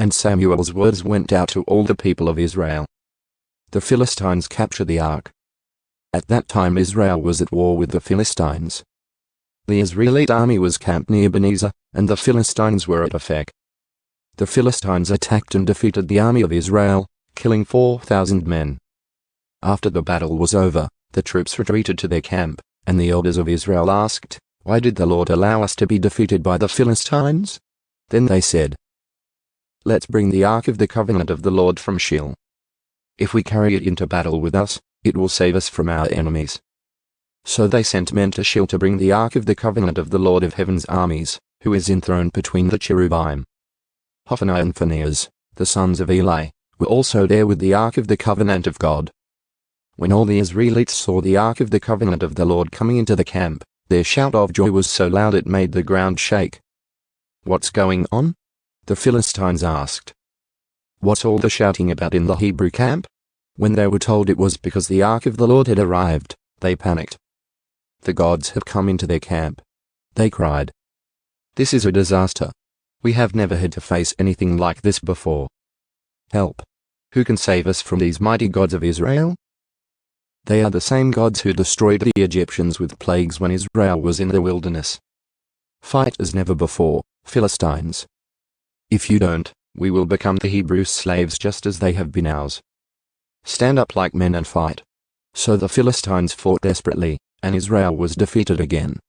And Samuel's words went out to all the people of Israel. The Philistines captured the ark. At that time Israel was at war with the Philistines. The Israelite army was camped near Ebenezer, and the Philistines were at Aphek. The Philistines attacked and defeated the army of Israel, killing 4,000 men. After the battle was over, the troops retreated to their camp, and the elders of Israel asked, "Why did the Lord allow us to be defeated by the Philistines?" Then they said, "Let's bring the ark of the covenant of the Lord from Shiloh. If we carry it into battle with us, it will save us from our enemies." So they sent men to Shiloh to bring the ark of the covenant of the Lord of heaven's armies, who is enthroned between the cherubim. Hophni and Phinehas, the sons of Eli, were also there with the ark of the covenant of God. When all the Israelites saw the ark of the covenant of the Lord coming into the camp, their shout of joy was so loud it made the ground shake. "What's going on?" the Philistines asked. "What's all the shouting about in the Hebrew camp?" When they were told it was because the ark of the Lord had arrived, they panicked. "The gods have come into their camp," they cried. "This is a disaster. We have never had to face anything like this before. Help! Who can save us from these mighty gods of Israel?" They are the same gods who destroyed the Egyptians with plagues when Israel was in the wilderness. Fight as never before, Philistines. If you don't, we will become the Hebrew slaves just as they have been ours. Stand up like men and fight. So the Philistines fought desperately, and Israel was defeated again.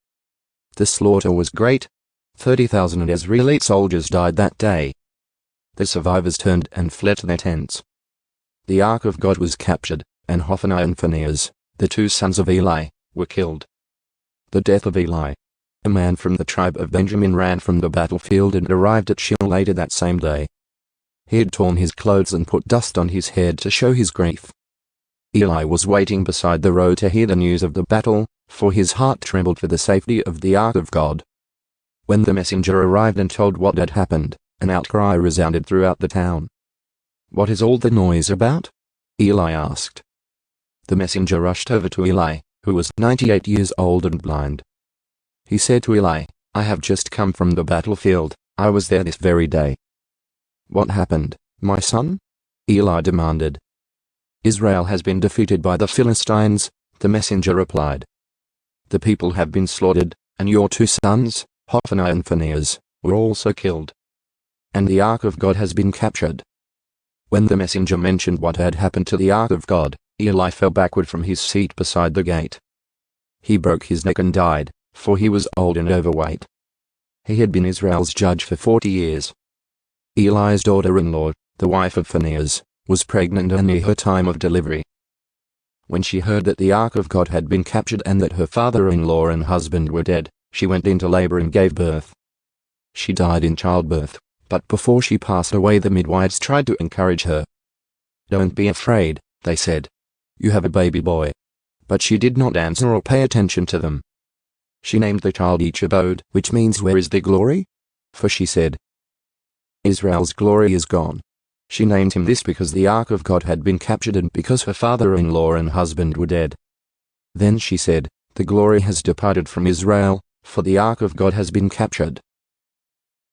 The slaughter was great. 30,000 Israelite soldiers died that day. The survivors turned and fled to their tents. The ark of God was captured, and Hophni and Phinehas, the two sons of Eli, were killed. The death of Eli. A man from the tribe of Benjamin ran from the battlefield and arrived at Shiloh later that same day. He had torn his clothes and put dust on his head to show his grief. Eli was waiting beside the road to hear the news of the battle, for his heart trembled for the safety of the ark of God. When the messenger arrived and told what had happened, an outcry resounded throughout the town. "What is all the noise about?" Eli asked. The messenger rushed over to Eli, who was 98 years old and blind. He said to Eli, "I have just come from the battlefield. I was there this very day." "What happened, my son?" Eli demanded. "Israel has been defeated by the Philistines," the messenger replied. "The people have been slaughtered, and your two sons, Hophni and Phinehas, were also killed. And the ark of God has been captured." When the messenger mentioned what had happened to the ark of God, Eli fell backward from his seat beside the gate. He broke his neck and died, for he was old and overweight. He had been Israel's judge for 40 years. Eli's daughter-in-law, the wife of Phinehas, was pregnant and near her time of delivery. When she heard that the ark of God had been captured and that her father-in-law and husband were dead, she went into labor and gave birth. She died in childbirth, but before she passed away the midwives tried to encourage her. "Don't be afraid," they said. "You have a baby boy." But she did not answer or pay attention to them. She named the child Ichabod, which means "Where is the glory?" For she said, "Israel's glory is gone." She named him this because the ark of God had been captured and because her father-in-law and husband were dead. Then she said, "The glory has departed from Israel, for the ark of God has been captured."